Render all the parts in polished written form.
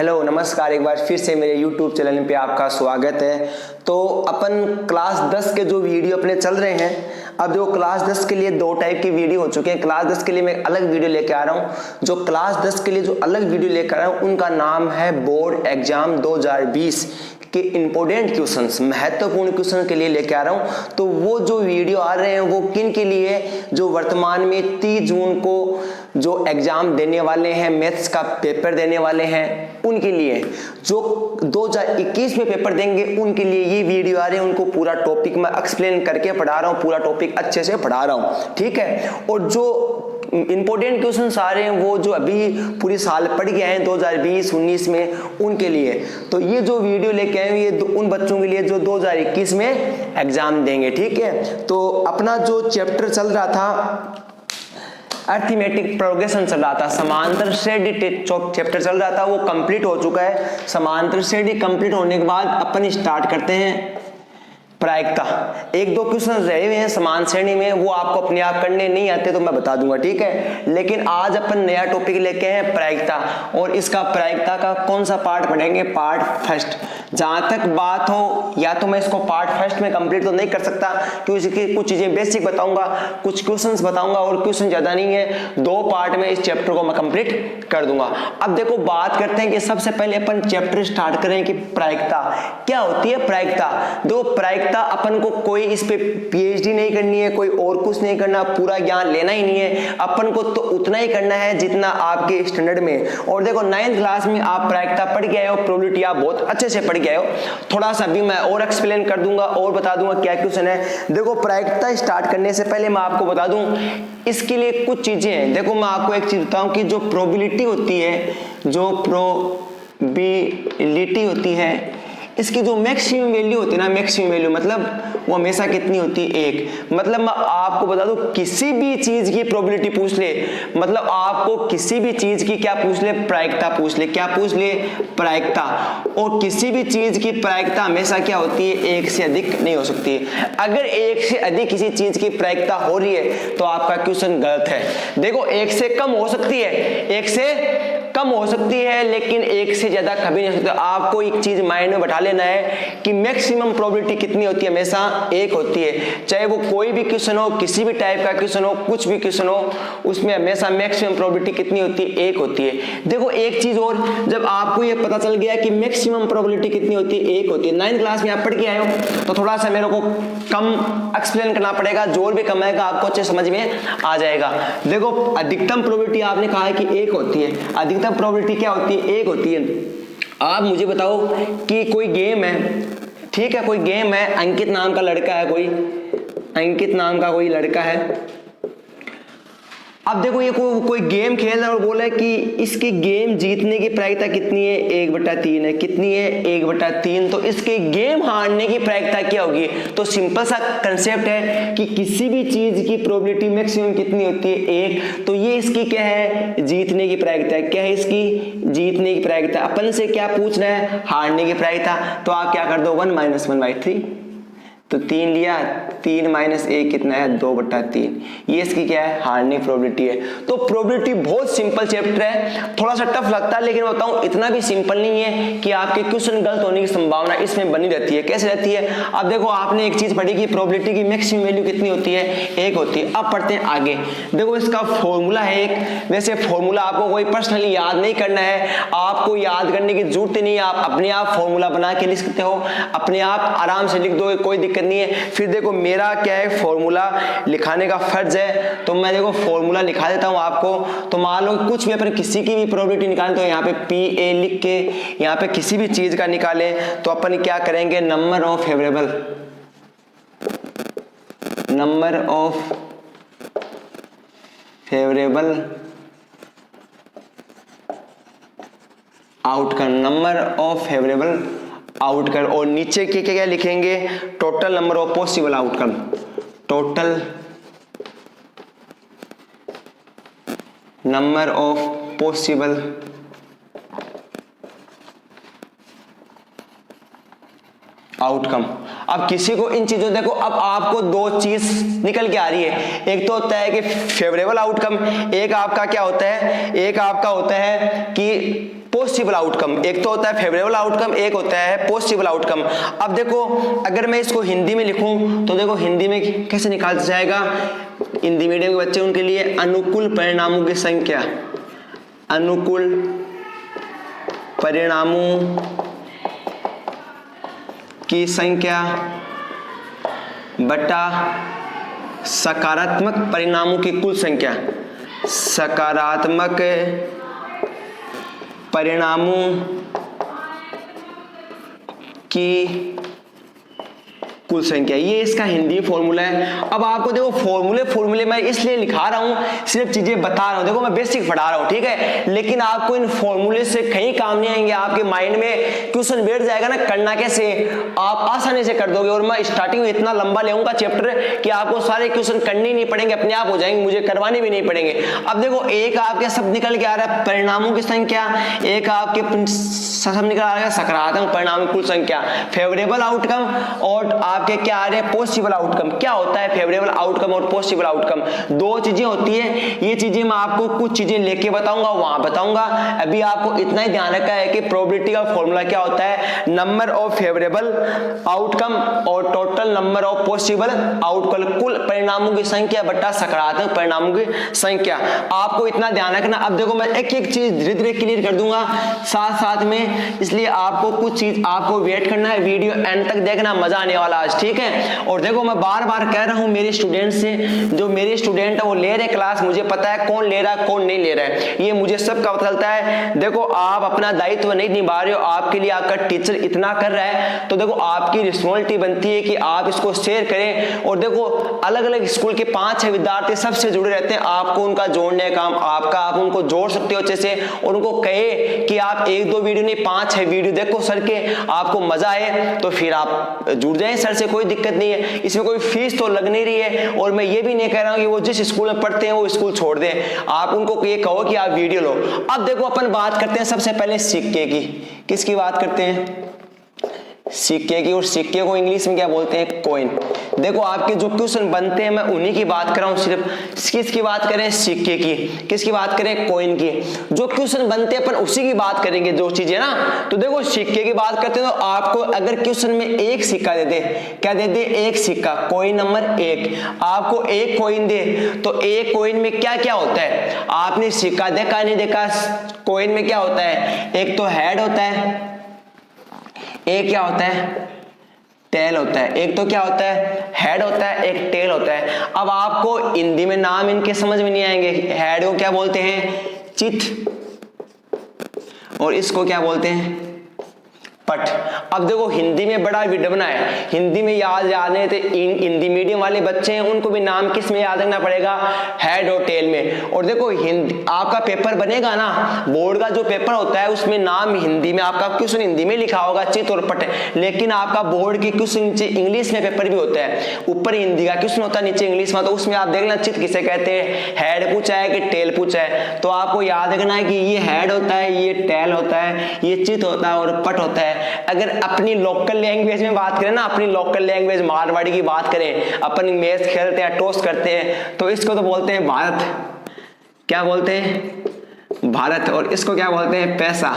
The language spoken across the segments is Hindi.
हेलो नमस्कार, एक बार फिर से मेरे YouTube चैनल पे आपका स्वागत है। तो अपन क्लास 10 के जो वीडियो अपने चल रहे हैं, अब जो क्लास 10 के लिए दो टाइप के वीडियो हो चुके हैं। क्लास 10 के लिए मैं अलग वीडियो लेके आ रहा हूँ। जो क्लास 10 के लिए जो अलग वीडियो लेकर आ रहा हूँ उनका नाम है बोर्ड एग्जाम 2020 के इंपॉर्टेंट क्वेश्चंस, महत्वपूर्ण क्वेश्चन के लिए लेके आ रहा हूँ। तो वो जो वीडियो आ रहे हैं वो किन के लिए, जो वर्तमान में 30 जून को जो एग्जाम देने वाले हैं, मैथ्स का पेपर देने वाले हैं उनके लिए, जो 2021 में पेपर देंगे उनके लिए ये वीडियो आ रहे हैं। उनको पूरा टॉपिक मैं एक्सप्लेन करके पढ़ा रहा हूँ, पूरा टॉपिक अच्छे से पढ़ा रहा हूँ, ठीक है। और जो इंपॉर्टेंट क्वेश्चंस आ रहे हैं वो जो अभी पूरी साल पढ़ के आए हैं 2020-19 में, उनके लिए। तो ये जो वीडियो लेके आए हैं ये उन बच्चों के लिए जो 2021 में एग्जाम देंगे, ठीक है। तो अपना जो चैप्टर चल रहा था अर्थमेटिक प्रोग्रेशन चल रहा था, समांतर श्रेणी चैप्टर चल रहा था, वो कंप्लीट हो चुका है। समांतर श्रेणी कंप्लीट होने के बाद अपन स्टार्ट करते हैं प्रायिकता। एक दो क्वेश्चन रहे हुए हैं समान श्रेणी में, वो आपको अपने आप करने नहीं आते तो मैं बता दूंगा, ठीक है। लेकिन आज अपन नया टॉपिक लेके हैं प्रायिकता, और इसका प्रायिकता का कौन सा पार्ट पढ़ेंगे, पार्ट फर्स्ट। जहां तक बात हो, या तो मैं इसको पार्ट फर्स्ट में कंप्लीट तो नहीं कर सकता क्योंकि इसकी कुछ चीजें बेसिक बताऊंगा, कुछ क्वेश्चंस बताऊंगा, और क्वेश्चन ज्यादा नहीं है, 2 पार्ट में इस चैप्टर को मैं कंप्लीट कर दूंगा। अब देखो बात करते हैं कि सबसे पहले अपन चैप्टर स्टार्ट करें कि प्रायिकता क्या होती है। प्रायिकता, दो प्रायिकता अपन को कोई इस पे पीएचडी नहीं करनी है, कोई और कुछ नहीं करना, पूरा ज्ञान लेना ही नहीं है। अपन को तो उतना ही करना है जितना आपके स्टैंडर्ड में। और देखो 9th क्लास में आप प्रायिकता पढ़ के आए हो, प्रोबेबिलिटी आप बहुत अच्छे से पढ़ के आए हो। थोड़ा सा भी मैं और एक्सप्लेन कर दूंगा और बता दूंगा क्या क्वेश्चन है। देखो प्रायिकता स्टार्ट करने से पहले मैं आपको बता दूं इसके लिए कुछ चीजें हैं। देखो मैं आपको एक चीज बताऊं कि जो प्रोबेबिलिटी होती है, जो प्रोबेबिलिटी होती है, इसकी जो मैक्सिमम वैल्यू होती है ना, मैक्सिमम वैल्यू मतलब वो हमेशा कितनी होती है, 1। मतलब मैं आपको बता दूं किसी भी चीज की प्रोबेबिलिटी पूछ ले, मतलब आपको किसी भी चीज की क्या पूछ ले, प्रायिकता पूछ ले। क्या पूछ ले? प्रायिकता। और किसी भी चीज की प्रायिकता हमेशा क्या होती है, 1 से अधिक नहीं हो सकती है। अगर 1 से अधिक किसी चीज की प्रायिकता हो रही है तो आपका क्वेश्चन गलत है। देखो 1 से कम हो सकती है, 1 से कम हो सकती है, लेकिन 1 से ज्यादा कभी नहीं हो सकता। आपको एक चीज माइंड में बैठा लेना है कि मैक्सिमम प्रोबेबिलिटी कितनी होती है, हमेशा 1 होती है। चाहे वो कोई भी क्वेश्चन हो, किसी भी टाइप का क्वेश्चन हो, कुछ भी क्वेश्चन हो, उसमें हमेशा मैक्सिमम प्रोबेबिलिटी कितनी होती है, 1 होती है। देखो एक चीज और, जब आपको ये पता चल गया कि मैक्सिमम प्रोबेबिलिटी कितनी होती है, 1 होती है, 9th क्लास में आप पढ़ के आए हो, तो थोड़ा सा मेरे को कम एक्सप्लेन करना पड़ेगा, जोर भी कम आएगा, आपको अच्छे समझ में आ जाएगा। देखो अधिकतम प्रोबेबिलिटी आपने कहा है कि 1 होती है, अधिकतम प्रोबेबिलिटी क्या होती है, 1 होती है। आप मुझे बताओ कि कोई गेम है, ठीक है, कोई गेम है, अंकित नाम का लड़का है, अंकित नाम का कोई लड़का है। अब देखो ये कोई गेम खेल रहा है और बोला है कि इसकी गेम जीतने की प्रायिकता कितनी है, 1/3 है। कितनी है? 1/3। तो इसके गेम हारने की प्रायिकता क्या होगी? तो सिंपल सा कंसेप्ट है कि किसी भी चीज की प्रोबेबिलिटी मैक्सिमम कितनी होती है, 1। तो ये इसकी क्या है, जीतने की प्रायिकता। क्या है इसकी? जीतने की प्रायिकता। अपन से क्या पूछ रहा है, हारने की प्रायिकता। तो आप क्या कर दो, 1 - 1/3, तो 3 लिया, 3 - 1 कितना है, 2/3। ये इसकी क्या है, हारने की प्रोबेबिलिटी है। तो प्रोबेबिलिटी बहुत सिंपल चैप्टर है, थोड़ा सा टफ लगता है, लेकिन बताऊं इतना भी सिंपल नहीं है कि आपके क्वेश्चन गलत होने की संभावना इसमें बनी रहती है। कैसे रहती है? अब देखो आपने एक चीज पढ़ी कि प्रोबेबिलिटी की मैक्सिमम वैल्यू कितनी होती है, 1 होती है। अब पढ़ते हैं आगे। देखो इसका फॉर्मूला है एक। वैसे फॉर्मूला आपको कोई पर्सनली याद नहीं करना है, आपको याद करने की जरूरत नहीं है, आप अपने आप फॉर्मूला बना के लिख सकते हो, अपने आप आराम से लिख दोगे, कोई दिक्कत नहीं है। फिर देखो मेरा क्या है, फॉर्मूला लिखाने का फर्ज है, तो मैं देखो फॉर्मूला लिखा देता हूं आपको। तो मान लो कुछ भी अपन किसी की भी प्रोबेबिलिटी निकालें तो यहाँ पे PA लिख के यहाँ पे किसी भी चीज का निकालें तो अपन क्या करेंगे, number of favourable outcome, number of favourable outcome. और नीचे के क्या लिखेंगे, total number of possible outcome, total number of possible outcome. अब किसी को इन चीजों, देखो अब आपको 2 चीज निकल के आ रही है। एक तो होता है कि फेवरेबल आउटकम, एक आपका क्या होता है, एक आपका होता है कि पॉसिबल आउटकम, एक तो होता है फेवरेबल आउटकम, एक होता है पॉसिबल आउटकम। अब देखो अगर मैं इसको हिंदी में लिखूं तो देखो हिंदी में कैसे निकाल जाएगा, हिंदी मीडियम के बच्चे उनके लिए अनुकूल परिणामों की संख्या, अनुकूल परिणामों की संख्या बटा सकारात्मक परिणामों की कुल संख्या, सकारात्मक परिणामों की कुल संख्या, ये इसका हिंदी फॉर्मूला है। अब आपको देखो फॉर्मूले मैं इसलिए लिखा रहा हूं, सिर्फ चीजें बता रहा हूं, देखो मैं बेसिक पढ़ा रहा हूं, ठीक है, लेकिन आपको इन फॉर्मूले से कहीं काम नहीं आएंगे, आपके माइंड में क्वेश्चन बैठ जाएगा ना करना कैसे, आप आसानी से कर दोगे। और मैं स्टार्टिंग में इतना लंबा लेऊंगा चैप्टर कि आपको सारे क्वेश्चन करने ही नहीं पड़ेंगे, अपने आप हो जाएंगे, मुझे करवाने भी नहीं पड़ेंगे। अब देखो एक आपके शब्द निकल के आ रहा है परिणामों की संख्या, एक आपके शब्द निकल आ रहा है सकारात्मक परिणामों की कुल संख्या, फेवरेबल आउटकम, और आपके क्या आ रहे हैं पॉसिबल आउटकम। क्या होता है फेवरेबल आउटकम और पॉसिबल आउटकम, दो चीजें होती है, ये चीजें मैं आपको कुछ चीजें लेके बताऊंगा, वहां बताऊंगा। अभी आपको इतना ही ध्यान रखना है कि प्रोबेबिलिटी का फॉर्मूला क्या होता है, नंबर ऑफ फेवरेबल आउटकम और total number of possible outcome, कुल परिणामों की संख्या बटा सकारात्मक परिणामों की संख्या, आपको इतना ध्यान रखना। अब देखो मैं एक एक चीज धीरे धीरे क्लियर कर दूंगा साथ साथ में, इसलिए आपको कुछ चीज आपको वेट करना है, वीडियो एंड तक देखना, मजा आने वाला आज, ठीक है। और देखो मैं बार बार कह रहा हूं मेरे स्टूडेंट से, जो मेरे स्टूडेंट है वो ले रहे क्लास, मुझे पता है कौन ले रहा है कौन नहीं ले रहा है, ये मुझे सब का पता चलता है। देखो आप अपना दायित्व नहीं निभा रहे हो, आपके लिए आपका टीचर इतना कर रहा है, तो देखो आपकी रिस्पॉन्सिबिलिटी बनती है कि आप इसको शेयर करें। और देखो अलग अलग स्कूल के 5-6 विद्यार्थी सबसे जुड़े रहते हैं, आपको उनका जोड़ने का काम आपका, आप उनको जोड़ सकते हो अच्छे से, और उनको कहे कि आप 1-2 वीडियो नहीं 5-6 वीडियो देखो सर के, आपको मजा आए तो फिर आप जुड़ जाएं सर से, कोई दिक्कत नहीं है, इसमें कोई फीस तो लग नहीं रही है। और मैं ये भी नहीं कह रहा हूं कि वो जिस स्कूल में पढ़ते हैं वो स्कूल छोड़ दें, आप उनको ये कहो कि आप वीडियो लो। अब देखो अपन बात करते हैं सबसे पहले सिक्के की, किसकी बात करते हैं, सिक्के की, और सिक्के को इंग्लिश में क्या बोलते हैं, कॉइन। देखो आपके जो क्वेश्चन बनते हैं मैं उन्हीं की बात कर रहा हूं, सिर्फ किसकी बात करें, सिक्के की, किसकी बात करें, कॉइन की, जो क्वेश्चन बनते हैं अपन उसी की बात करेंगे, जो चीजें ना। तो देखो सिक्के की बात करते हैं तो आपको अगर क्वेश्चन में एक सिक्का दे दे, क्या दे दे, एक सिक्का, कॉइन नंबर 1, आपको एक कॉइन दे, तो एक कॉइन में क्या क्या होता है, आपने सिक्का देखा नहीं देखा, कॉइन में क्या होता है, एक तो हेड होता है, एक क्या होता है, टेल होता है, एक तो क्या होता है, हेड होता है, एक टेल होता है। अब आपको हिंदी में नाम इनके समझ में नहीं आएंगे, हेड को क्या बोलते हैं, चित, और इसको क्या बोलते हैं, पट। अब देखो हिंदी में बड़ा विडंबना है, हिंदी में याद नहीं थे, हिंदी मीडियम वाले बच्चे हैं उनको भी नाम किस में याद रखना पड़ेगा, हेड और टेल में। और देखो हिंदी आपका पेपर बनेगा ना, बोर्ड का जो पेपर होता है उसमें नाम हिंदी में, आपका क्वेश्चन हिंदी में लिखा होगा चित और पट, लेकिन आपका बोर्ड के क्वेश्चन नीचे इंग्लिश में पेपर भी होता है, ऊपर हिंदी का क्वेश्चन होता है नीचे इंग्लिश में, तो उसमें आप देख लेना चित किसे कहते हैं, हेड पूछा है कि टेल पूछा है। तो आपको याद रखना है कि ये हेड होता है, ये टेल होता है, ये चित होता है और पट होता है। अगर अपनी लोकल लैंग्वेज में बात करें ना, अपनी लोकल लैंग्वेज मारवाड़ी की बात करें, अपन मैच खेलते हैं, टॉस करते हैं, तो इसको तो बोलते हैं भारत, क्या बोलते हैं, भारत, और इसको क्या बोलते हैं, पैसा।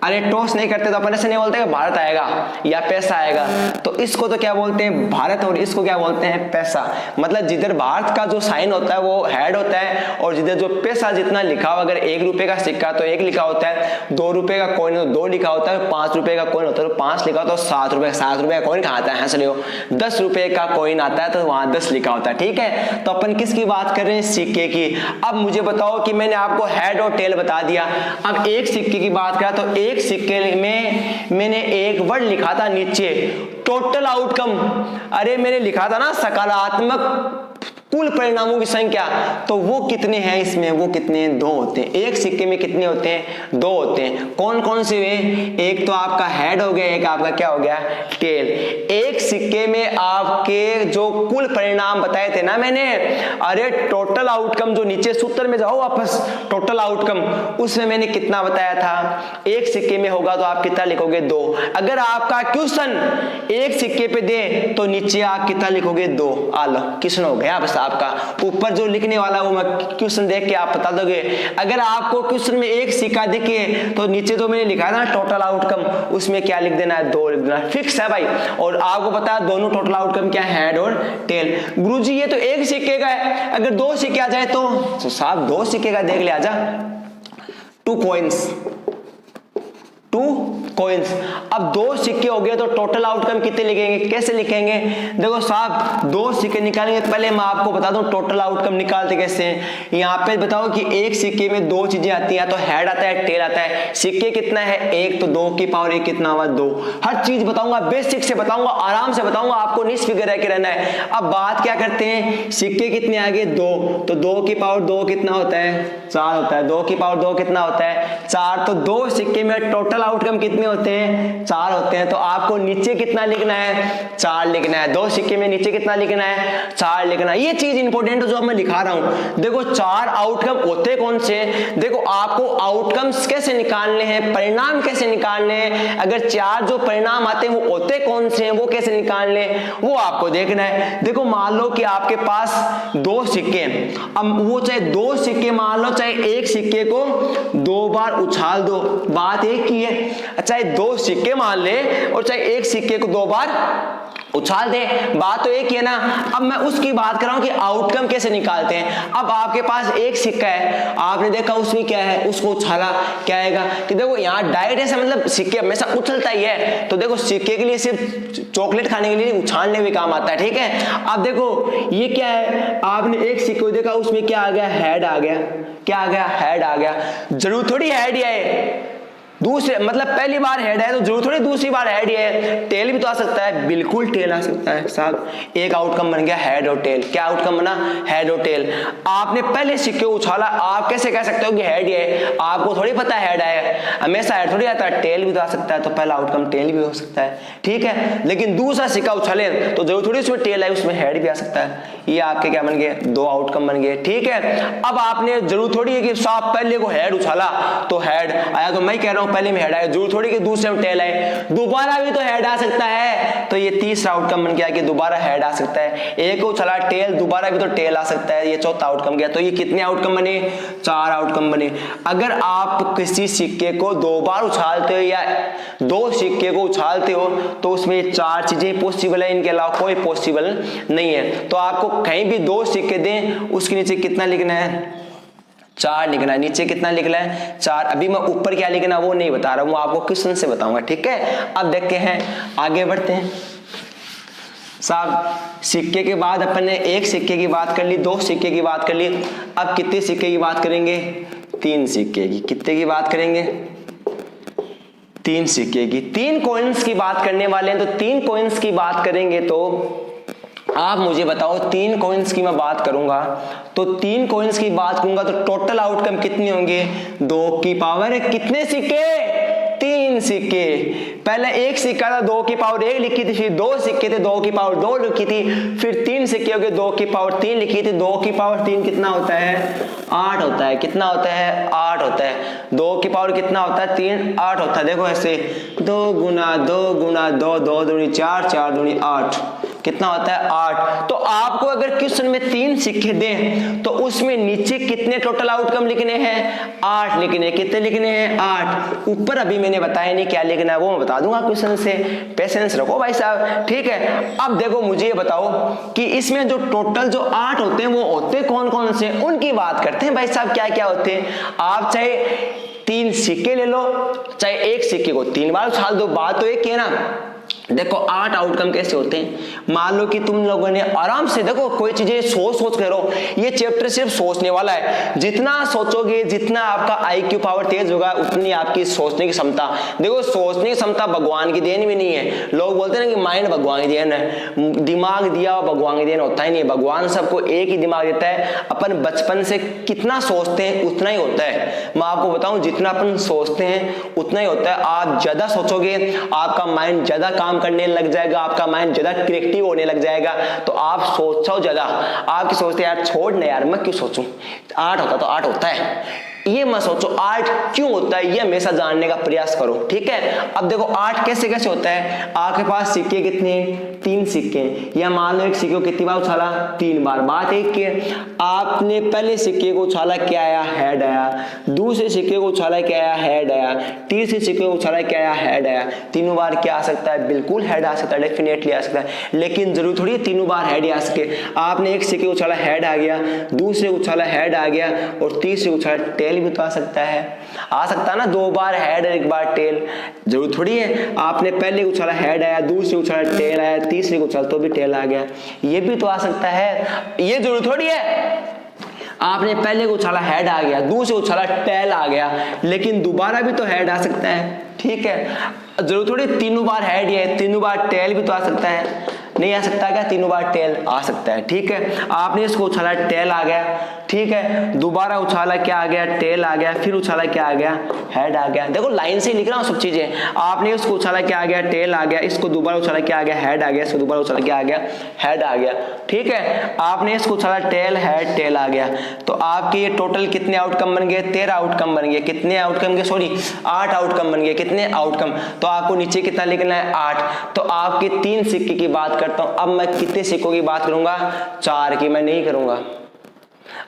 अरे टॉस नहीं करते तो अपन ऐसे नहीं बोलते भारत आएगा या पैसा आएगा, तो इसको तो क्या बोलते हैं, भारत, और इसको क्या बोलते हैं, पैसा। मतलब जिधर भारत का जो साइन होता है वो हेड होता है, और जिधर जो पैसा जितना लिखा हो, अगर 1 रुपए का सिक्का तो 1 लिखा होता है, 2 रुपए का कॉइन तो 2 लिखा होता है, 5 रुपए का कॉइन होता है तो 5 लिखा होता है, 7 रुपए का कॉइन कहाँ आता है, हंस रहे हो, 10 रुपए का कॉइन आता है तो वहां 10 लिखा होता है, ठीक है। तो अपन किसकी बात कर रहे हैं, सिक्के की। अब मुझे बताओ कि मैंने आपको हेड और टेल बता दिया, अब एक सिक्के की बात करा तो एक सिक्के में मैंने एक वर्ड लिखा था नीचे, टोटल आउटकम। अरे मैंने लिखा था ना सकारात्मक कुल परिणामों की संख्या, तो वो कितने हैं इसमें, वो कितने हैं, 2 होते हैं। एक सिक्के में कितने होते हैं, 2 होते हैं। कौन कौन से वे, एक तो आपका हेड हो गया, एक आपका क्या हो गया, टेल। एक सिक्के में आपके जो कुल परिणाम बताए थे ना मैंने, अरे टोटल आउटकम, जो नीचे सूत्र में जाओ वापस, टोटल आउटकम, उसमें मैंने कितना बताया था, एक सिक्के में होगा तो आप कितना लिखोगे, 2। अगर आपका क्वेश्चन एक सिक्के पे दे तो नीचे आप कितना लिखोगे, 2। आ लो क्वेश्चन हो गया, बस आपका। ऊपर जो लिखने वाला वो मैं क्वेश्चन देख के आप बता दोगे। अगर आपको क्वेश्चन में एक सिक्का दिखे तो नीचे जो मैंने लिखा है ना टोटल आउटकम, उसमें क्या लिख देना है, 2 लिख देना, फिक्स है भाई। और आपको पता है दोनों टोटल आउटकम क्या है, हेड और टेल। गुरुजी ये तो एक सिक्के का है, अगर 2 सिक्के आ जाए तो साहब 2 सिक्के का देख ले, आजा। 2 कॉइन्स, 2 कॉइन्स। अब 2 सिक्के हो गए तो टोटल आउटकम कितने लिखेंगे, कैसे लिखेंगे? देखो साहब 2 सिक्के निकालेंगे, पहले मैं आपको बता दूं टोटल आउटकम निकालते कैसे हैं। यहाँ पे बताओ कि एक सिक्के में 2 चीजें आती हैं, तो हेड आता है, टेल आता है। सिक्के कितना है, 1, तो 2 की पावर 1 कितना हुआ, 2। हर चीज बताऊंगा, बेसिक से बताऊंगा, आराम से बताऊंगा, आपको निष्फिक्र रह के रहना है। अब बात क्या करते हैं, सिक्के कितने आगे 2, तो 2 की पावर 2 कितना होता है, 4 होता है। 2 की पावर 2 कितना होता है, 4। तो 2 सिक्के में टोटल आउटकम कितने होते हैं, 4 होते हैं। तो आपको नीचे कितना लिखना है, 4 लिखना है। 2 सिक्के में नीचे कितना लिखना है, 4 लिखना है। ये चीज इंपॉर्टेंट है जो मैं लिखा रहा हूं। देखो 4 आउटकम होते कौन से, देखो आपको आउटकम्स कैसे निकालने हैं, परिणाम कैसे निकालने हैं। अगर 4 जो परिणाम आते हैं वो होते कौन से हैं, वो कैसे निकालने हैं, वो आपको देखना है। देखो मान लो कि आपके पास 2 सिक्के हैं, अब वो चाहे 2 सिक्के मान लो, चाहे एक सिक्के को 2 बार उछाल दो, बात एक ही है। चाहे 2 सिक्के मान ले और चाहे एक सिक्के को 2 बार उछाल दे, बात तो एक ही है ना। अब मैं उसकी बात कर रहा हूं कि आउटकम कैसे निकालते हैं। अब आपके पास एक सिक्का है, आपने देखा उसमें क्या है, उसको उछाला, क्या आएगा कि देखो यहाँ डायरेक्ट ऐसा, मतलब सिक्के हमेशा उछलता ही है। तो देखो सिक्के के लिए सिर्फ चॉकलेट खाने के लिए उछालने भी काम आता है, ठीक है। अब देखो ये क्या है, आपने एक सिक्के को देखा, उसमें क्या आ गया, हेड आ गया। क्या आ गया, हेड आ गया। जरूर थोड़ी हेड ही है दूसरे, मतलब पहली बार हेड है तो जरूर थोड़ी दूसरी बार हेड है। टेल भी तो आ सकता है, बिल्कुल टेल आ सकता है साहब। एक आउटकम बन गया हेड और टेल। क्या आउटकम बना, हेड और टेल। आपने पहले सिक्के उछाला, आप कैसे कह सकते हो कि हेड है, आपको थोड़ी पता हेड है, हमेशा हेड थोड़ी आता है, टेल भी तो आ सकता है। तो पहला आउटकम टेल भी हो सकता है, ठीक है। लेकिन दूसरा सिक्का उछाले तो जरूर थोड़ी उसमें टेल है, उसमें हेड भी आ सकता है। ये आपके क्या बन गए, 2 आउटकम बन गए, ठीक है। अब आपने जरूर थोड़ी है कि साहब पहले को हेड उछाला तो हेड आया, तो मैं कह रहा हूं पहले में हेड आया, जरूर थोड़ी कि दूसरे में टेल आए, दोबारा भी तो हेड आ सकता है। तो ये तीसरा आउटकम बन गया कि दोबारा हेड आ सकता है। एक को चला टेल, दोबारा भी तो टेल आ सकता है, ये चौथा आउटकम गया। तो ये कितने आउटकम बने, 4 आउटकम बने। अगर आप किसी सिक्के को 2 बार उछालते हो या 2 सिक्के को उछालते हो तो उसमें 4 चीजें पॉसिबल है, इनके अलावा कोई पॉसिबल नहीं है। तो आपको कहीं भी 2 सिक्के दें, उसके नीचे कितना लिखना है, 4 लिखना है। नीचे कितना लिखना है, 4। अभी मैं ऊपर क्या लिखना वो नहीं बता रहा हूं, आपको क्वेश्चन से बताऊंगा, ठीक है। अब देखते हैं, आगे बढ़ते हैं साहब। सिक्के के बाद अपन ने एक सिक्के की बात कर ली, 2 सिक्के की बात कर ली। अब कितने सिक्के की बात करेंगे, 3 सिक्के की। कितने की बात करेंगे, 3 सिक्के की। 3 कॉइन्स की बात करने वाले हैं। तो 3 कॉइन्स की बात करेंगे तो आप मुझे बताओ, 3 कॉइन्स की मैं बात करूंगा तो 3 कॉइन्स की बात करूंगा तो टोटल आउटकम कितने होंगे, 2 की पावर कितने सिक्के, 3 सिक्के। पहले एक सिक्का था 2 की पावर 1 लिखी थी, फिर 2 सिक्के थे 2 की पावर 2 लिखी थी, फिर 3 सिक्के हो गए 2 की पावर 3 लिखी थी। 2 की पावर 3 कितना होता है, 8 होता है। कितना होता है, 8 होता है। 2 की पावर कितना होता है, 3, 8 होता है। देखो ऐसे 2 गुना 2 गुना 2, 2 दूनी 4, 4 दूनी 8, कितना होता है, 8। तो आपको अगर क्वेश्चन में 3 सिक्के दें तो उसमें नीचे कितने टोटल आउटकम लिखने हैं, 8 लिखने। कितने लिखने हैं, 8। ऊपर अभी मैंने बताया नहीं क्या लिखना है, वो मैं बता दूंगा क्वेश्चन से, पेशेंस रखो भाई साहब, ठीक है। अब देखो मुझे ये बताओ कि इसमें जो टोटल जो 8 होते हैं वो होते कौन कौन से, उनकी बात करते हैं भाई साहब। क्या क्या होते हैं, आप चाहे 3 सिक्के ले लो, चाहे एक सिक्के को 3 बार उछाल दो, बात तो एक ही है ना। देखो 8 आउटकम कैसे होते हैं। मान लो कि तुम लोगों ने आराम से, देखो कोई चीजें सोच करो, ये चैप्टर सिर्फ सोचने वाला है। जितना सोचोगे, जितना आपका आईक्यू पावर तेज होगा, उतनी आपकी सोचने की क्षमता। देखो सोचने की क्षमता भगवान की देन भी नहीं है। लोग बोलते हैं ना कि माइंड भगवान की देन है, दिमाग दिया भगवान की देन होता ही नहीं है। भगवान सबको एक ही दिमाग देता है। अपन बचपन से कितना सोचते हैं उतना ही होता है। मैं आपको बताऊं, जितना अपन सोचते हैं उतना ही होता है। आप ज्यादा सोचोगे, आपका माइंड ज्यादा काम करने लग जाएगा, आपका माइंड ज्यादा क्रिएटिव होने लग जाएगा। तो आप सोचो ज्यादा, आपकी सोचते यार छोड़ ना यार, मैं क्यों सोचूं, 8 होता तो 8 होता है, ये मत सोचो 8 क्यों होता है, ये हमेशा जानने का प्रयास करो, ठीक है। अब देखो 8 कैसे कैसे होता है। आपके पास सिक्के कितने हैं, 3 सिक्के हैं, या मान लो एक सिक्के को कितनी बार उछाला, 3 बार। बात एक की है, आपने पहले सिक्के को उछाला, क्या आया, हेड आया। दूसरे सिक्के को उछाला, क्या आया, हेड आया। तीसरे सिक्के को उछाला, क्या आया, हेड आया। तीनों बार क्या आ सकता है, बिल्कुल हेड आ सकता है, डेफिनेटली आ सकता है। लेकिन जरूर थोड़ी तीनों बार हेड ही आ सके। आपने एक सिक्के उछाला, हेड आ गया, दूसरे उछाला, हेड आ गया, और तीसरे उछाला टेल भी तो आ सकता है। आ सकता है ना, 2 बार हेड एक बार टेल। जरूर थोड़ी है आपने पहले उछाला हेड आया, दूसरे उछाला टेल आया, तीसरे उछाला तो भी टेल आ गया, ये भी तो आ सकता है। ये जरूर थोड़ी है आपने पहले उछाला हेड आ गया, दूसरे उछाला टेल आ गया, लेकिन दोबारा भी तो हेड आ सकता है, ठीक है। जरूर थोड़ी तीनों बार हेड है, तीनों बार टेल भी तो आ सकता है। नहीं आ सकता क्या, तीनों बार टेल आ सकता है, ठीक है। आपने इसको उछाला, टेल आ गया, ठीक है। दोबारा उछाला, क्या आ गया, टेल आ गया, फिर उछाला, क्या आ गया, हेड आ गया। देखो लाइन से ही लिख रहा हूँ सब चीजें। आपने इसको उछाला, क्या आ गया, टेल आ गया, इसको दोबारा उछाला, क्या आ गया, हेड आ गया, इसको दोबारा उछाला, क्या आ गया, हेड आ गया, ठीक है। आपने इसको उछाला, टेल, हेड, टेल आ गया। तो आपके ये टोटल कितने आउटकम बन गए, 13 आउटकम बन गए। कितने आउटकम के, सॉरी 8 आउटकम बन गए। कितने आउटकम, तो आपको नीचे कितना लिखना है, 8। तो आपके 3 सिक्के की बात करता हूं। अब मैं कितने सिक्कों की बात करूंगा, 4 की। मैं नहीं करूंगा,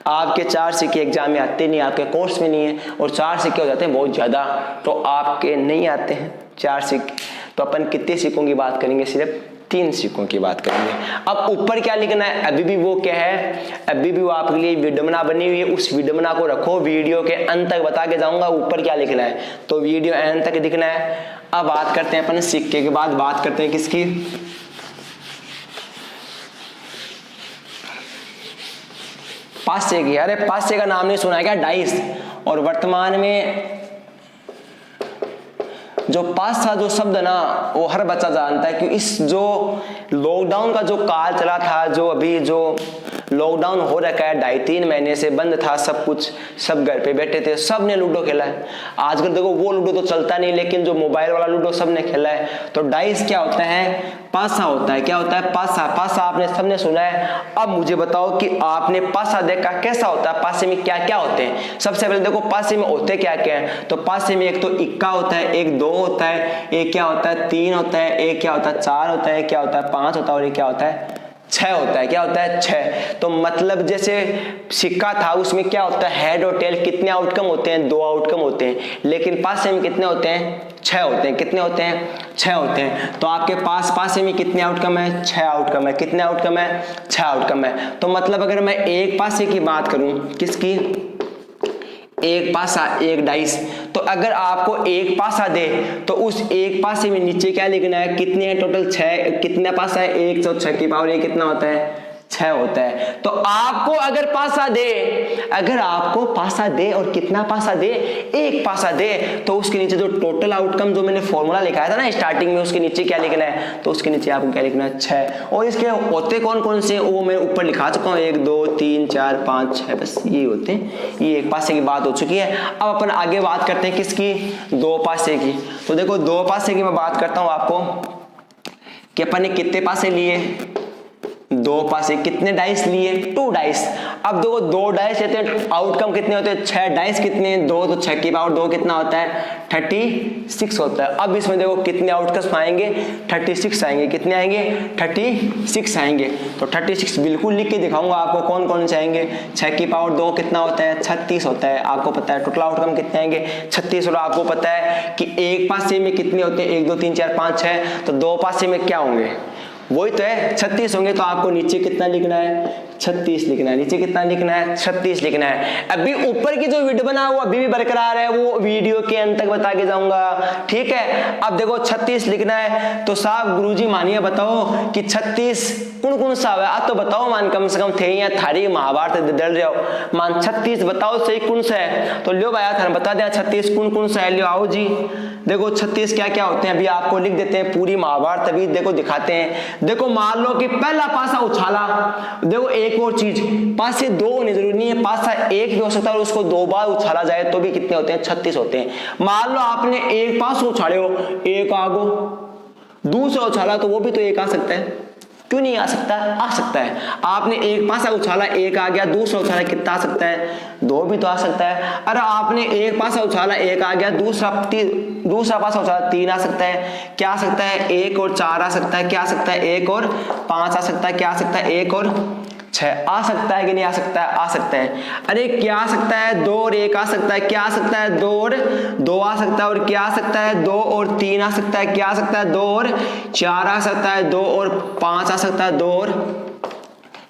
आपके 4 सिक्के एग्जाम में आते नहीं, आपके कोर्स में नहीं है, और 4 सिक्के हो जाते हैं बहुत ज्यादा, तो आपके नहीं आते हैं 4 सिक्के। तो अपन कितने सिक्कों की बात करेंगे, सिर्फ 3 सिक्कों की बात करेंगे। अब ऊपर क्या लिखना है, अभी भी वो क्या है, अभी भी वो आपके लिए विडंबना बनी हुई है, उस विडंबना को रखो, वीडियो के अंत तक बता के जाऊंगा ऊपर क्या लिखना है, तो वीडियो अंत तक दिखना है। अब बात करते हैं अपन सिक्के के बाद, बात करते हैं किसकी, पासे की। अरे पासे का नाम नहीं सुना है क्या, डाइस। और वर्तमान में जो पासा जो शब्द ना, वो हर बच्चा जानता है कि इस जो लॉकडाउन का जो काल चला था, जो अभी जो लॉकडाउन हो रखा है, 2.5-3 महीने से बंद था सब कुछ, सब घर पे बैठे थे, सब ने लूडो खेला है। आजकल देखो वो लूडो तो चलता नहीं, लेकिन जो मोबाइल वाला लूडो सब ने खेला है। तो डाइस क्या होता है, पासा होता है। क्या होता है, पासा। पासा आपने सबने सुना है। अब मुझे बताओ कि आपने पासा देखा, कैसा होता है, पासे में क्या क्या होते हैं। सबसे पहले देखो पासे में होते क्या क्या है। तो पासे में एक तो इक्का होता है, एक 2 होता है, एक क्या होता है 3 होता है, एक क्या होता है 4 होता है, क्या होता है 5 होता है, और एक क्या होता है 6 होता है। क्या होता है 6। तो मतलब जैसे सिक्का था उसमें क्या होता है, हेड और टेल कितने आउटकम होते हैं, 2 आउटकम होते हैं, लेकिन पासे में कितने होते हैं, 6 होते हैं। कितने होते हैं, 6 होते हैं। तो आपके पास पासे में कितने आउटकम है, 6 आउटकम है। कितने आउटकम है, 6 आउटकम है। तो मतलब अगर मैं एक पासे की बात करूं, किसकी, एक पासा, एक डाइस, तो अगर आपको एक पासा दे तो उस एक पासे में नीचे क्या लिखना है, कितने हैं टोटल, 6। कितना पासा है, 1 तो 6 की पावर ये कितना होता है, 6 होता है। तो आपको अगर पासा दे, अगर आपको पासा दे और कितना पासा दे, एक पासा दे, तो उसके नीचे जो टोटल आउटकम जो मैंने फॉर्मूला लिखाया था ना स्टार्टिंग में, उसके नीचे क्या लिखना है, तो उसके नीचे आपको क्या लिखना है, 6। और इसके होते कौन कौन से, वो मैं ऊपर लिखा चुका हूँ, 1 2 3 4 5 6, बस ये होते हैं। ये एक पासे की बात हो चुकी है। अब अपन आगे बात करते हैं किसकी, 2 पासे की। तो देखो 2 पासे की मैं बात करता हूँ आपको कि अपन ने कितने पासे लिए, 2 पासे। कितने डाइस लिए, 2 डाइस। अब देखो 2 डाइस लेते हैं, आउटकम कितने होते हैं, 6। डाइस कितने हैं, 2, तो 6 की पावर 2 कितना होता है, 36 होता है। अब इसमें देखो कितने आउटकम्स आएंगे, 36 आएंगे। कितने आएंगे, 36 आएंगे। तो 36 बिल्कुल लिख के दिखाऊंगा आपको कौन कौन से आएंगे। 6 की पावर 2 कितना होता है, 36 होता है। आपको पता है टोटल आउटकम कितने आएंगे, 36। और आपको पता है कि एक पासे में कितने होते हैं, 1 2 3 4 5 6, तो 2 पासे में क्या होंगे, वही तो है 36 होंगे। तो आपको नीचे कितना लिखना है, 36 लिखना है। नीचे कितना लिखना है, 36 लिखना है। अभी ऊपर की जो वीडियो बना वो अभी भी बरकरार है, वो वीडियो के अंत तक बता के जाऊंगा, ठीक है। अब देखो 36 लिखना है। तो साहब गुरुजी मानिए बताओ कि 36 कौन कौन सा है, आप तो बताओ मान, कम से कम थे या थारी महाभारत डर रहे हो, मान 36 बताओ सही कौन सा है। तो लियो भाई थाने बता दिया 36 कौन कौन सा है। लियो आओ जी, देखो 36 क्या क्या होते हैं अभी आपको लिख देते हैं, पूरी महाभारत अभी देखो दिखाते हैं। देखो मान लो कि पहला पासा उछाला, देखो एक और चीज, पासे 2 होने जरूरी नहीं है, पासा 1 भी हो सकता है और उसको 2 बार उछाला जाए तो भी कितने होते हैं, 36 होते हैं। मान लो आपने एक पास उछाले हो, 1 आगो, दूसरा उछाला तो वो भी तो 1 आ सकता है, क्यों नहीं आ सकता? आ सकता है। आपने एक पासा उछाला, एक आ गया, दूसरा उछाला, कितना आ सकता है? 2 भी तो आ सकता है। अरे आपने एक पासा उछाला, एक आ गया, दूसरा पासा उछाला, 3 आ सकता है। क्या आ सकता है? 1 और 4 आ सकता है। क्या आ सकता है? 1 और 5 आ सकता है। क्या आ सकता है? 1 और 6 आ सकता है कि नहीं आ सकता है? आ सकता है। अरे क्या आ सकता है? 2 और 1 आ सकता है। क्या आ सकता है? 2 और 2 आ सकता है। और क्या आ सकता है? 2 और 3 आ सकता है। क्या आ सकता है? 2 और 4 आ सकता है। 2 और 5 आ सकता है। 2 और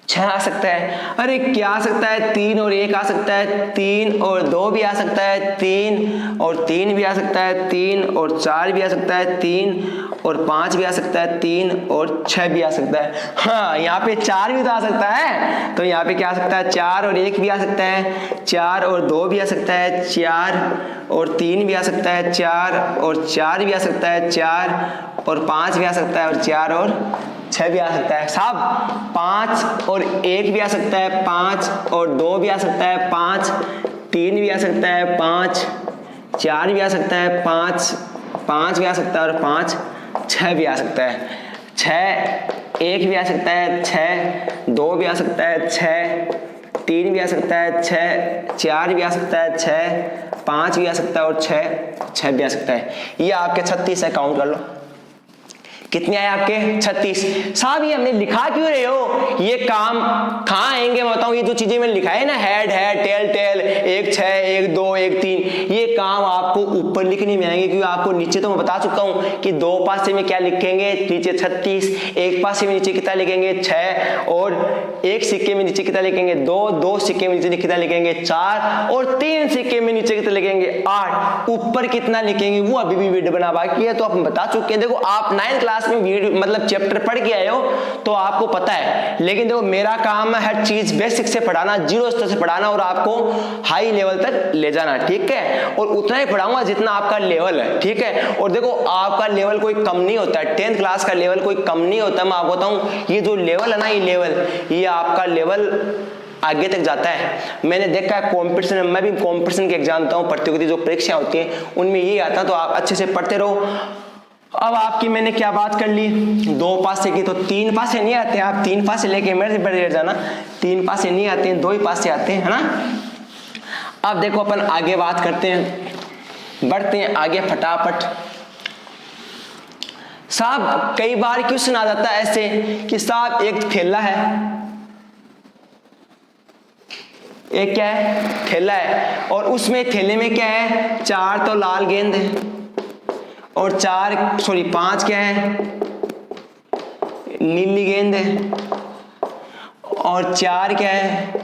6 आ सकता है। अरे क्या आ सकता है? 3 और 1 आ सकता है। 3 और 2 भी आ सकता है। 3 और 3 भी आ सकता है। 3 और 4 भी आ सकता है। 3 और 5 भी आ सकता है। 3 और 6 भी आ सकता है। हाँ, यहाँ पे 4 भी तो आ सकता है। तो यहाँ पे क्या आ सकता है? 4 और 1 भी आ सकता है। 4 और 2 भी आ सकता है। 4 और 3 भी आ सकता है। 4 और 4 भी आ सकता है। 4 और 5 भी आ सकता है। और 4 और 6 भी आ सकता है। साहब 5 और 1 भी आ सकता है। 5 और 2 भी आ सकता है। 5 3 भी आ सकता है। 5 4 भी आ सकता है। 5 भी आ सकता है। और 5 6 भी आ सकता है। 6 1 भी आ सकता है। 6 2 भी आ सकता है। 6 3 भी आ सकता है। 6 4 भी आ सकता है। 6 5 भी आ सकता है। और 6 भी आ सकता है। ये आपके 36 है, काउंट कर लो कितने आए आपके? 36। साहब ये हमने लिखा क्यों रहे हो? ये काम कहाँ आएंगे मैं बताऊं? ये जो चीजें मैंने लिखा है ना, हेड हेड टेल टेल, 1 6 1 2 1 3, ये काम आपको ऊपर लिखने में आएंगे, क्योंकि आपको नीचे तो मैं बता चुका हूं कि 2 पासे में क्या लिखेंगे, नीचे 36, 1 पासे में नीचे कितना लिखेंगे 6, और 1 सिक्के में नीचे कितना लिखेंगे 2, 2 सिक्के में नीचे कितना लिखेंगे 4, और 3 सिक्के में नीचे कितना लिखेंगे 8, ऊपर कितना लिखेंगे वो अभी भी वीडियो बना बाकी है, तो आप बता चुके हैं। देखो आप 9th क्लास में वीडियो मतलब चैप्टर पढ़ के आए हो तो आपको पता है, लेकिन देखो मेरा काम है हर चीज बेसिक से पढ़ाना, जीरो स्तर से पढ़ाना और आपको हाई लेवल तक ले जाना, ठीक है, और उतना ही पढ़ाऊंगा जितना आपका लेवल है, ठीक है। और देखो आपका लेवल कोई कम नहीं होता है, 10th क्लास का लेवल कोई कम नहीं होता। मैं आपको बताऊं ये जो लेवल है ना, ये लेवल, ये आपका लेवल आगे तक जाता है। मैंने देखा है कॉम्पिटिशन में, मैं भी कॉम्पिटिशन के एग्जाम देता हूँ, प्रतियोगिता जो परीक्षा होती है उनमें ये आता है, तो आप अच्छे से पढ़ते रहो। अब आपकी मैंने क्या बात कर ली 2 पासे की, तो 3 पासे नहीं आते हैं, आप 3 पासे लेके मेरे से बैठ जाना, 3 पासे नहीं आते हैं, 2 ही पासे आते हैं, है ना। अब देखो अपन आगे बात करते हैं, बढ़ते हैं आगे फटाफट। साहब कई बार क्वेश्चन आ जाता है ऐसे कि साहब एक थैला है, एक क्या है थैला है, और उसमें थैले में क्या है 4 तो लाल गेंद है, और 5 क्या है नीली गेंद है, और 4 क्या है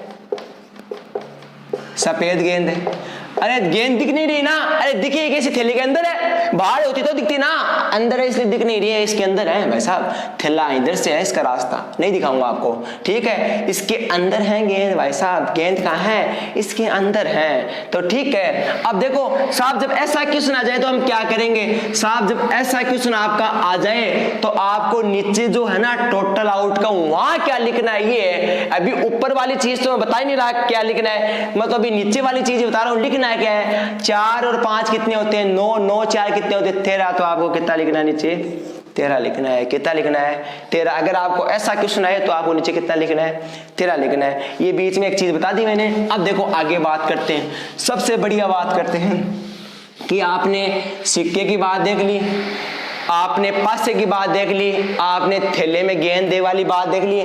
सफेद गेंद है। अरे गेंद दिख नहीं रही ना, अरे दिखी कैसे थैले के अंदर है, बाहर होती तो दिखती ना, अंदर है इसलिए दिख नहीं रही है, इसके अंदर है भाई साहब, थैला इधर से है, इसका रास्ता नहीं दिखाऊंगा आपको, ठीक है, इसके अंदर है गेंद भाई साहब, गेंद कहाँ है इसके अंदर है, तो ठीक है। अब देखो साहब जब ऐसा क्वेश्चन आ जाए तो हम क्या करेंगे साहब, जब ऐसा क्वेश्चन आपका आ जाए तो आपको नीचे जो है ना टोटल आउटकम वहां क्या लिखना है, ये अभी ऊपर वाली चीज तो मैं बता ही नहीं रहा क्या लिखना है, मैं तो अभी नीचे वाली चीज बता रहा हूँ लिखना है क्या है। 4 और 5 कितने होते हैं 9, 9 4 कितने होते हैं 13, तो आपको कितना लिखना है नीचे 13 लिखना है, कितना लिखना है 13। अगर आपको ऐसा क्वेश्चन आए तो आपको नीचे कितना लिखना है 13 लिखना है। ये बीच में एक चीज बता दी मैंने। अब देखो आगे बात करते हैं, सबसे बढ़िया बात करते हैं कि आपने सिक्के की बात देख ली, आपने पासे की बात देख ली, आपने थैले में गेंद दे वाली बात देख ली।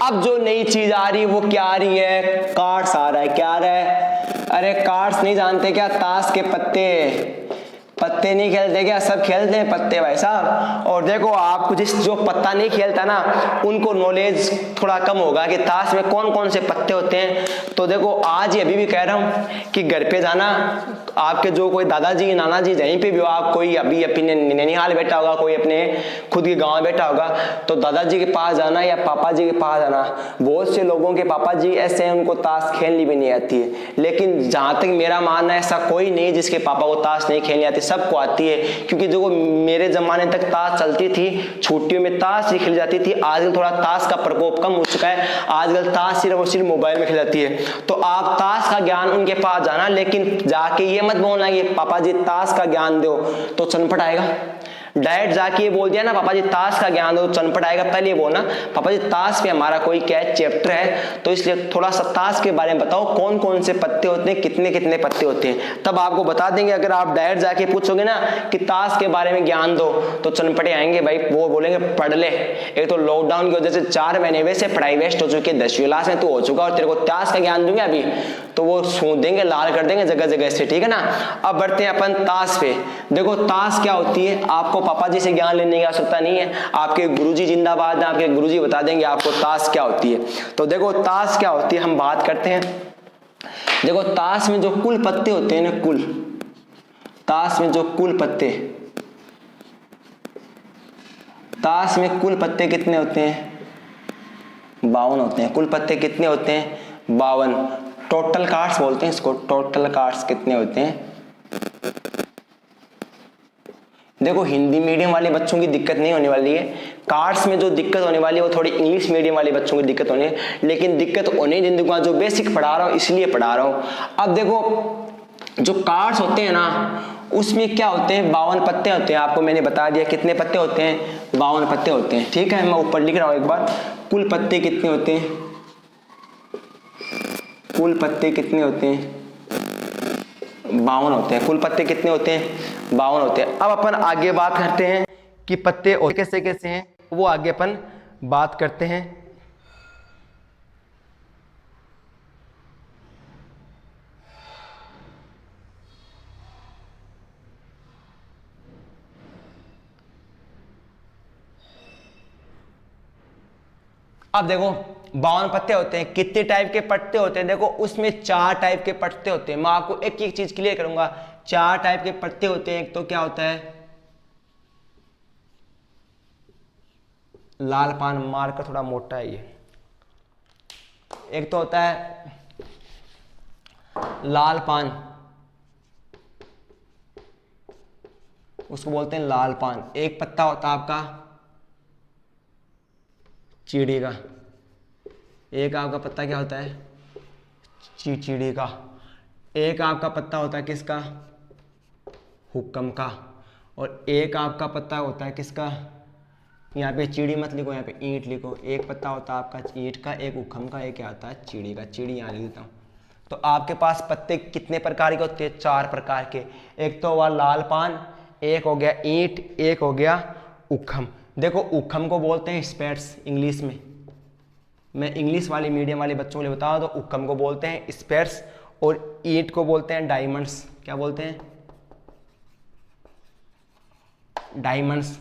अब जो नई चीज आ रही है वो क्या आ रही है, कार्ड्स आ रहा है। क्या आ रहा है, अरे कार्ड्स नहीं जानते क्या, ताश के पत्ते नहीं खेलते क्या, सब खेलते हैं पत्ते भाई साहब। और देखो आपको जो पत्ता नहीं खेलता ना उनको नॉलेज थोड़ा कम होगा कि ताश में कौन कौन से पत्ते होते हैं। तो देखो आज ही अभी भी कह रहा हूँ कि घर पे जाना, आपके जो कोई दादाजी नाना जी जहीं पे भी हो, आप कोई अभी अपने नैनीहाल बैठा होगा, कोई अपने खुद के गांव बैठा होगा, तो दादाजी के पास जाना या पापा जी के पास जाना। बहुत से लोगों के पापा जी ऐसे हैं उनको ताश खेलनी भी नहीं आती है, लेकिन जहां तक मेरा मानना है ऐसा कोई नहीं जिसके पापा को ताश नहीं खेलनी आती, सबको आती है। क्योंकि जो मेरे जमाने तक ताश चलती थी, छुट्टियों में ताश ही खेली जाती थी। आजकल थोड़ा ताश का प्रकोप कम हो चुका है, आजकल ताश सिर्फ और सिर्फ मोबाइल में खेली जाती है। तो आप ताश का ज्ञान उनके पास जाना, लेकिन जाके ये मत बोलना कि पापा जी ताश का ज्ञान दो, तो चनपट आएगा। डायरेक्ट जाके ये बोल दिया ना पापा जी ताश का ज्ञान दो, चनपट आएगा। पहले ये बोलना पापा जी ताश पे हमारा कोई क्या है चैप्टर है, तो इसलिए थोड़ा सा ताश के बारे में बताओ, कौन कौन से पत्ते होते हैं, कितने कितने पत्ते होते हैं, तब आपको बता देंगे। अगर आप डायरेक्ट जाके पूछोगे ना कि ताश के बारे में ज्ञान दो, तो चनपटे आएंगे भाई, वो बोलेंगे पढ़ ले। एक तो लॉकडाउन की वजह से 4 महीने वैसे पढ़ाई वेस्ट हो चुकी है, 10वीं क्लास में तू हो चुका और तेरे को ताश का ज्ञान दूंगे अभी, तो वो सूंघ देंगे, लाल कर देंगे जगह जगह से, ठीक है ना। अब बढ़ते हैं अपन ताश पे। देखो ताश क्या होती है, आपको पापा जी से ज्ञान लेने की आवश्यकता नहीं है, आपके गुरुजी जिंदाबाद है, आपके गुरुजी बता देंगे आपको ताश क्या होती है। तो देखो ताश क्या होती है, हम बात करते हैं। देखो ताश में जो कुल पत्ते होते हैं ना, कुल ताश में जो कुल पत्ते, ताश में कुल पत्ते कितने होते हैं, 52 होते हैं। कुल पत्ते कितने होते हैं, 52। टोटल कार्ड्स बोलते हैं इसको, टोटल कार्ड्स कितने होते हैं। देखो हिंदी मीडियम वाले बच्चों की दिक्कत नहीं होने वाली है, कार्ड्स में जो दिक्कत होने वाली है वो थोड़ी इंग्लिश मीडियम वाले बच्चों की दिक्कत होनी है, लेकिन दिक्कत होने जिन दुकान जो बेसिक पढ़ा रहा हूँ इसलिए पढ़ा रहा हूँ। अब देखो जो कार्ड्स होते हैं ना, उसमें क्या होते हैं, 52 पत्ते होते हैं। आपको मैंने बता दिया कितने पत्ते होते हैं, 52 पत्ते होते हैं, ठीक है। मैं ऊपर लिख रहा हूँ एक बार, कुल पत्ते कितने होते हैं, कुल पत्ते कितने होते हैं, 52 होते हैं। कुल पत्ते कितने होते हैं, 52 होते हैं। अब अपन आगे बात करते हैं कि पत्ते कैसे कैसे हैं, वो आगे अपन बात करते हैं। अब देखो 52 पत्ते होते हैं, कितने टाइप के पत्ते होते हैं, देखो उसमें 4 टाइप के पत्ते होते हैं। मैं आपको एक एक चीज क्लियर करूंगा। 4 टाइप के पत्ते होते हैं। एक तो क्या होता है, लाल पान, मार्कर थोड़ा मोटा है ये। एक तो होता है लाल पान, उसको बोलते हैं लाल पान। एक पत्ता होता है आपका चीड़ी का, एक आपका पत्ता क्या होता है, चीड़ी का। एक आपका पत्ता होता है किसका, हुक्म का। और एक आपका पत्ता होता है किसका, यहाँ पे चीड़ी मत लिखो, यहाँ पे ईंट लिखो। एक पत्ता होता है आपका ईंट का, एक हुक्म का, एक क्या आता है चीड़ी का। चीड़ी यहाँ लिख देता हूँ। तो आपके पास पत्ते कितने प्रकार के होते हैं, 4 प्रकार के। एक तो हुआ लाल पान, एक हो गया ईंट, एक हो गया उखम। देखो उखम को बोलते हैं स्पेट्स इंग्लिश में, मैं इंग्लिश वाले मीडियम वाले बच्चों के लिए बताऊं तो उखम को बोलते हैं स्पेट्स, और ईंट को बोलते हैं डायमंड्स। क्या बोलते हैं, डायमंड्स।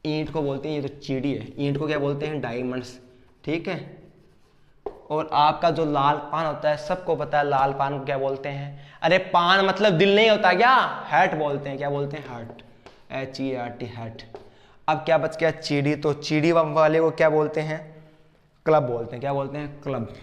ईंट को बोलते हैं, ये तो चीड़ी है, ईंट को क्या बोलते हैं, डायमंड्स, ठीक है। और आपका जो लाल पान होता है, सबको पता है लाल पान को क्या बोलते हैं। अरे पान मतलब दिल नहीं होता क्या, हैट बोलते हैं। क्या बोलते हैं, हार्ट, HERT, हैट। अब क्या बच गया, चीड़ी। तो चीड़ी वाले को क्या बोलते हैं, क्लब बोलते हैं। क्या बोलते हैं, क्लब।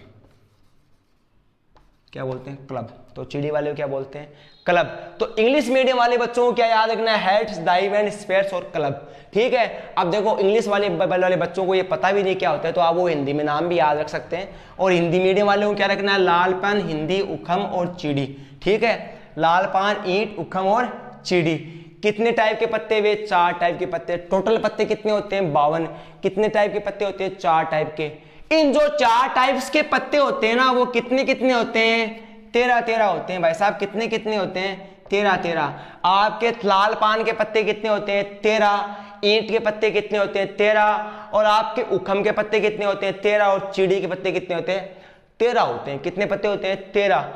क्या बोलते हैं, क्लब। तो चीड़ी वाले को क्या बोलते हैं, क्लब। तो इंग्लिश मीडियम वाले बच्चों को क्या याद रखना है, हैट्स, डायमंड, स्पेट्स और क्लब, ठीक है। अब देखो इंग्लिश वाले बच्चों को ये पता भी नहीं क्या होता है, तो आप वो हिंदी में नाम भी याद रख सकते हैं। और हिंदी मीडियम वाले को क्या रखना है, लाल पान, हिंदी, उखम और चीड़ी, ठीक है। लाल पान, ईंट, उखम और चीड़ी। कितने टाइप के पत्ते वे, 4 टाइप के पत्ते। टोटल पत्ते कितने होते हैं, 52। कितने टाइप के पत्ते होते हैं, 4 टाइप के। इन जो 4 टाइप्स के पत्ते होते हैं ना, वो कितने कितने होते हैं, 13 होते हैं भाई साहब। कितने कितने होते हैं, 13। आपके लाल पान के पत्ते कितने होते हैं, 13। ईंट के पत्ते कितने होते हैं, 13। और आपके उखम के पत्ते कितने होते हैं, 13। और चीड़ी के पत्ते कितने होते हैं, 13 होते हैं। कितने पत्ते होते हैं, 13।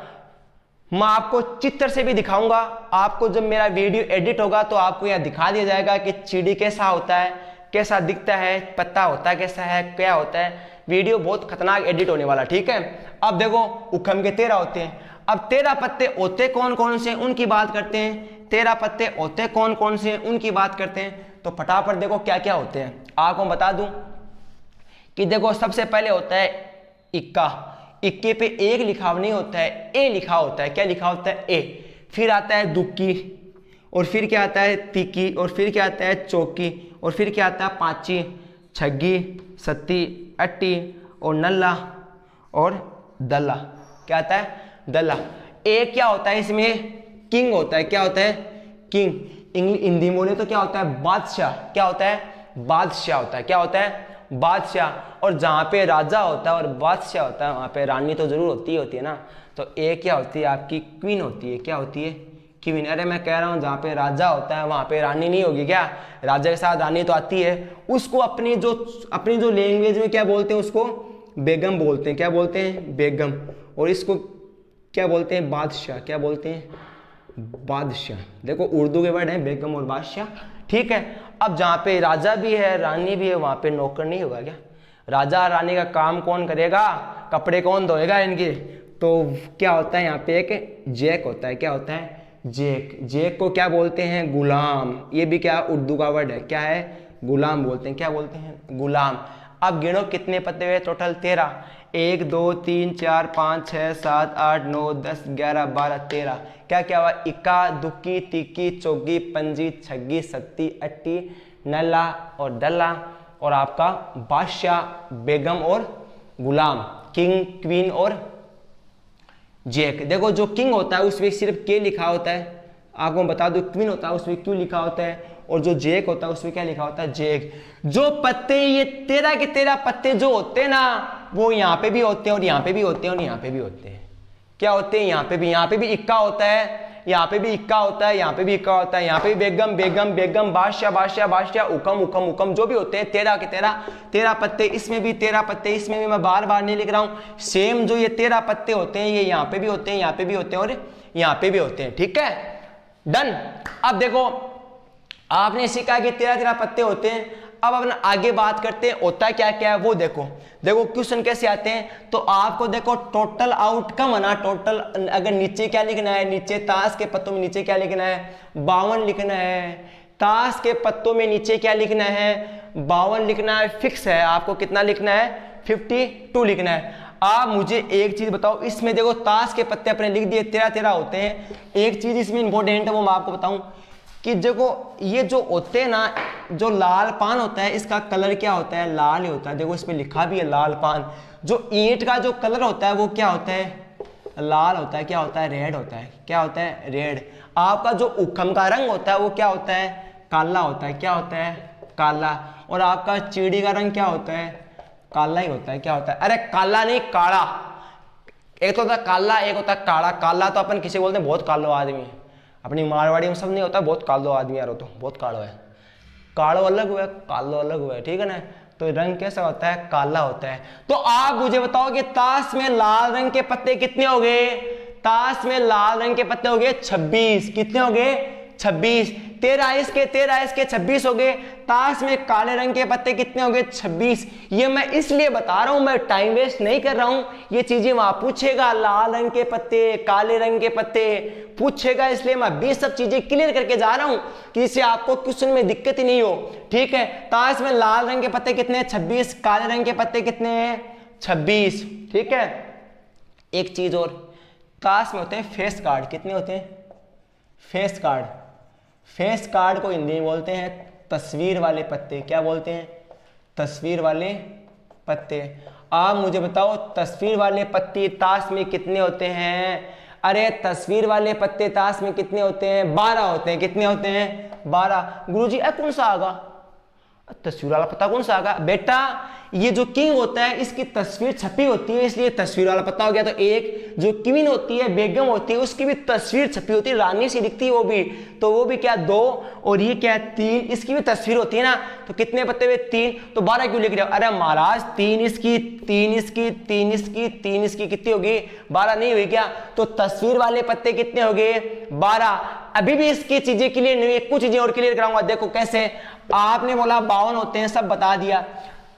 मैं आपको चित्र से भी दिखाऊंगा। आपको जब मेरा वीडियो एडिट होगा तो आपको यह दिखा दिया जाएगा कि चीड़ी कैसा होता है, कैसा दिखता है, पत्ता होता है कैसा है, क्या होता है। वीडियो बहुत खतरनाक एडिट होने वाला, ठीक है। अब देखो उखम के 13 होते हैं। अब 13 पत्ते होते कौन कौन से, उनकी बात करते हैं। 13 पत्ते होते कौन कौन से, उनकी बात करते हैं। तो फटाफट देखो क्या क्या होते हैं। आपको बता दूं कि देखो सबसे पहले होता है इक्का। इक्के पे एक लिखा नहीं होता है, ए लिखा होता है। क्या लिखा होता है, ए। फिर आता है दुक्की, और फिर क्या आता है, तिक्की, और फिर क्या आता है, चौकी, और फिर क्या आता है, पांची, छग्गी, सत्ती, अट्टी, और नल्ला और दल्ला। क्या आता है, दल्ला। ए क्या होता है इसमें, किंग होता है। क्या होता है, किंग। हिंदी में बोले तो क्या होता है, बादशाह। क्या होता है, बादशाह होता है। क्या होता है, बादशाह। और जहाँ पे राजा होता है और बादशाह होता है वहाँ पे रानी तो जरूर होती है ना। तो ए क्या होती है आपकी, क्वीन होती है। क्या होती है, क्वीन। अरे मैं कह रहा हूँ जहाँ पे राजा होता है वहाँ पे रानी नहीं होगी क्या, राजा के साथ रानी तो आती है। उसको अपनी जो लैंग्वेज में क्या बोलते हैं, उसको बेगम बोलते हैं। क्या बोलते हैं, बेगम। और इसको क्या बोलते हैं, बादशाह। क्या बोलते हैं, बादशाह। देखो उर्दू के वर्ड हैं बेगम और बादशाह, ठीक है। अब जहाँ पे राजा भी है रानी भी है वहाँ पे नौकर नहीं होगा क्या, राजा रानी का काम कौन करेगा, कपड़े कौन धोएगा इनके। तो क्या होता है यहाँ पे एक जैक होता है। क्या होता है, जैक। जैक को क्या बोलते हैं, गुलाम। ये भी क्या उर्दू का वर्ड है, क्या है, गुलाम बोलते हैं। क्या बोलते हैं, गुलाम। अब गिनो कितने पत्ते हुए, टोटल 13। 1 2 3 4 5 6 7 8 9 10 11 12 13। क्या क्या हुआ, इक्का दुक्की तिक्की चौकी पंजी छग्गी सत्ती अट्टी नल्ला और डल्ला। और आपका बादशाह, बेगम और गुलाम, किंग, क्वीन और जैक। देखो जो किंग होता है उसमें सिर्फ के लिखा होता है, आपको बता दो। क्वीन होता है उसमें क्यू लिखा होता है। और जो जैक होता है उसमें क्या लिखा होता है, जैक। जो पत्ते ये 13 के 13 पत्ते जो होते हैं ना वो यहाँ पे भी होते हैं और यहाँ पे भी होते हैं और यहाँ पे भी होते हैं। क्या होते हैं, यहाँ पे भी इक्का होता है, यहाँ पे भी इक्का होता है, यहाँ पे भी इक्का होता है, यहाँ पे भी बेगम बेगम बेगम, बादशाह बादशाह बादशाह, हुकम हुकम हुकम, जो भी होते हैं 13 के 13 पत्ते। इसमें भी 13 पत्ते, इसमें भी मैं बार बार नहीं लिख रहा हूँ। सेम जो ये 13 पत्ते होते हैं ये यहाँ पे भी होते हैं, यहाँ पे भी होते हैं और यहाँ पे भी होते हैं, ठीक है, डन। अब देखो आपने सीखा कि 13 पत्ते होते हैं। अब अपन आगे बात करते हैं होता क्या क्या है वो। देखो क्वेश्चन कैसे आते हैं। तो आपको देखो टोटल आउटकम है ना, टोटल अगर नीचे क्या लिखना है, नीचे ताश के पत्तों में नीचे क्या लिखना है, 52 लिखना है। ताश के पत्तों में नीचे क्या लिखना है, 52 लिखना है, फिक्स है। आपको कितना लिखना है, 52 लिखना है। आप मुझे एक चीज बताओ, इसमें देखो ताश के पत्ते अपने लिख दिए 13 होते हैं। एक चीज इसमें इंपॉर्टेंट है वो मैं आपको बताऊं कि देखो ये जो होते हैं ना, जो लाल पान होता है इसका कलर क्या होता है, लाल ही होता है। देखो इसमें लिखा भी है लाल पान। जो ईंट का जो कलर होता है वो क्या होता है, लाल होता है। क्या होता है, रेड होता है। क्या होता है, रेड। आपका जो उखम का रंग होता है वो क्या होता है, काला होता है। क्या होता है, काला। और आपका चिड़ी का रंग क्या होता है, काला ही होता है। क्या होता है, अरे काला नहीं काला। एक तो होता है काला, एक होता है काला। काला तो अपन किसे बोलते हैं, बहुत कालो आदमी। अपनी मारवाड़ी में सब नहीं होता बहुत कालो आदमी यार, हो तो बहुत कालो है। कालो अलग हुआ है, कालो अलग हुआ है, ठीक है ना। तो रंग कैसा होता है, काला होता है। तो आप मुझे बताओ कि ताश में लाल रंग के पत्ते कितने हो गए, ताश में लाल रंग के पत्ते हो गए 26। कितने हो गए, 26। 13 इसके 26 हो गए। ताश में काले रंग के पत्ते कितने हो गए, 26। ये मैं इसलिए बता रहा हूं, मैं टाइम वेस्ट नहीं कर रहा हूं। ये चीजें वहां पूछेगा, लाल रंग के पत्ते काले रंग के पत्ते पूछेगा, इसलिए मैं 20 सब चीजें क्लियर करके जा रहा हूं कि जिससे आपको क्वेश्चन में दिक्कत ही नहीं हो, ठीक है। ताश में लाल रंग के पत्ते कितने हैं, 26। काले रंग के पत्ते कितने हैं, 26, ठीक है। एक चीज और, ताश में होते हैं फेस कार्ड। कितने होते हैं, फेस कार्ड। फेस कार्ड को हिंदी में बोलते हैं तस्वीर वाले पत्ते। क्या बोलते हैं, तस्वीर वाले पत्ते। आप मुझे बताओ तस्वीर वाले पत्ते ताश में कितने होते हैं। अरे तस्वीर वाले पत्ते ताश में कितने होते हैं, 12 होते हैं। कितने होते हैं, 12। गुरुजी कौन सा आगा, तस्वीर वाला पत्ता कौन सा आगा बेटा, ये जो किंग होता है इसकी तस्वीर छपी होती है इसलिए तस्वीर वाला पत्ता हो गया। तो एक जो क्वीन होती है, बेगम होती है, उसकी भी तस्वीर छपी होती है, रानी सी दिखती है वो भी, तो वो भी क्या 2 और ये क्या 3, इसकी भी तस्वीर होती है ना। तो कितने पत्ते हुए, 3। तो 12 क्यों लिख रहे हो, अरे महाराज 3 इसकी 3 इसकी 3 इसकी 3 इसकी कितनी होगी, 12 नहीं हुई क्या। तो तस्वीर वाले पत्ते कितने हो गए, 12। अभी भी इसकी चीजें क्लियर नहीं हुई, कुछ चीजें और क्लियर कराऊंगा। देखो कैसे, आपने बोला 52 होते हैं, सब बता दिया।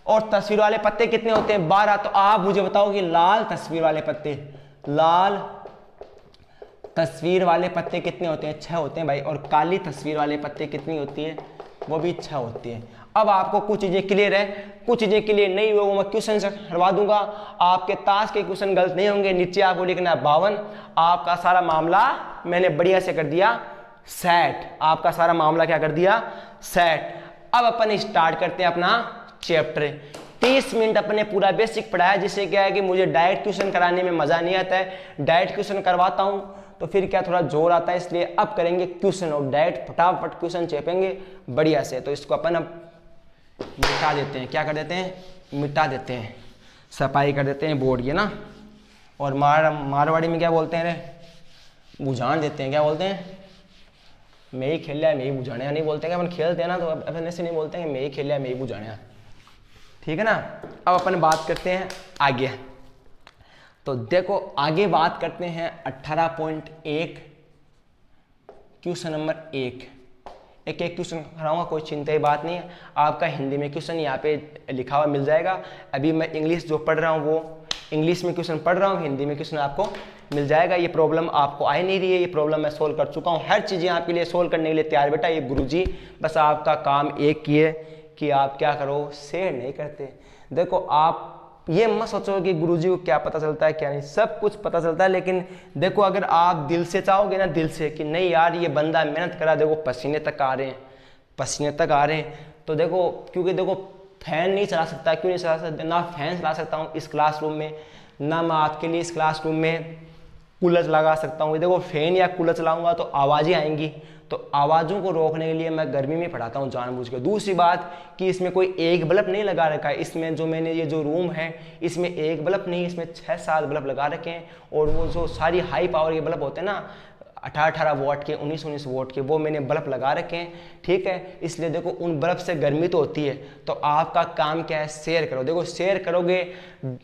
और तस्वीर वाले पत्ते कितने होते हैं, 12। तो आप मुझे बताओ कि लाल तस्वीर वाले पत्ते, लाल तस्वीर वाले पत्ते कितने होते हैं, 6 होते हैं भाई। और काली तस्वीर वाले पत्ते कितनी होती है, वो भी 6 होती है। अब आपको कुछ चीजें क्लियर है, कुछ चीजें क्लियर नहीं हुए वो मैं क्वेश्चन से करवा दूंगा। आपके ताश के क्वेश्चन गलत नहीं होंगे। नीचे आपको लिखना है 52। आपका सारा मामला मैंने बढ़िया से कर दिया सेट। आपका सारा मामला क्या कर दिया, सेट। अब अपन स्टार्ट करते हैं अपना चैप्टर। 30 मिनट अपने पूरा बेसिक पढ़ाया, जिससे क्या है कि मुझे डायरेक्ट क्वेश्चन कराने में मजा नहीं आता है। डायरेक्ट क्वेश्चन करवाता हूँ तो फिर क्या थोड़ा जोर आता है, इसलिए अब करेंगे क्वेश्चन और डायरेक्ट फटाफट क्वेश्चन चेपेंगे बढ़िया से। तो इसको अपन अब मिटा देते हैं, क्या कर देते हैं, मिटा देते हैं, सफाई कर देते हैं बोर्ड की ना। और मारवाड़ी में क्या बोलते हैं रे, बुझान देते हैं, क्या बोलते हैं, मैं ही खेल लिया मैं ही बुझाने नहीं बोलते हैं, अपन खेलते हैं ना तो अपन ऐसे नहीं बोलते हैं मैं ही खेल लिया मैं ही बुझाने, ठीक है ना। अब अपन बात करते हैं आगे। तो देखो आगे बात करते हैं 18.1 क्वेश्चन नंबर 1। एक एक क्वेश्चन कराऊंगा, कोई चिंता की बात नहीं है। आपका हिंदी में क्वेश्चन यहाँ पे लिखा हुआ मिल जाएगा। अभी मैं इंग्लिश जो पढ़ रहा हूँ वो इंग्लिश में क्वेश्चन पढ़ रहा हूँ, हिंदी में क्वेश्चन आपको मिल जाएगा। ये प्रॉब्लम आपको आ नहीं रही है, ये प्रॉब्लम मैं सोल्व कर चुका हूँ। हर चीज़ें आपके लिए सोल्व करने के लिए तैयार बेटा, ये गुरुजी बस आपका काम एक ही है कि आप क्या करो, शेयर नहीं करते। देखो आप ये मत सोचो कि गुरुजी को क्या पता चलता है क्या नहीं, सब कुछ पता चलता है। लेकिन देखो अगर आप दिल से चाहोगे ना, दिल से कि नहीं यार ये बंदा मेहनत करा, देखो पसीने तक आ रहे हैं, पसीने तक आ रहे हैं, तो देखो क्योंकि देखो फैन नहीं चला सकता, क्यों नहीं चला सकता, ना फैन चला सकता हूँ इस क्लासरूम में, ना मैं आपके लिए इस क्लासरूम में कूलर लगा सकता हूँ। देखो फैन या कूलर चलाऊंगा तो आवाज़ें आएंगी, तो आवाज़ों को रोकने के लिए मैं गर्मी में पढ़ाता हूँ जानबूझ के। दूसरी बात कि इसमें कोई एक बल्ब नहीं लगा रखा है, इसमें जो मैंने ये जो रूम है इसमें एक बल्ब नहीं, इसमें 6-7 बल्ब लगा रखे हैं। और वो जो सारी हाई पावर के बल्ब होते हैं ना 18-18 वोल्ट के, 19-19 वोल्ट के, वो मैंने बल्ब लगा रखे हैं, ठीक है। इसलिए देखो उन बल्ब से गर्मी तो होती है, तो आपका काम क्या है, शेयर करो। देखो शेयर करोगे,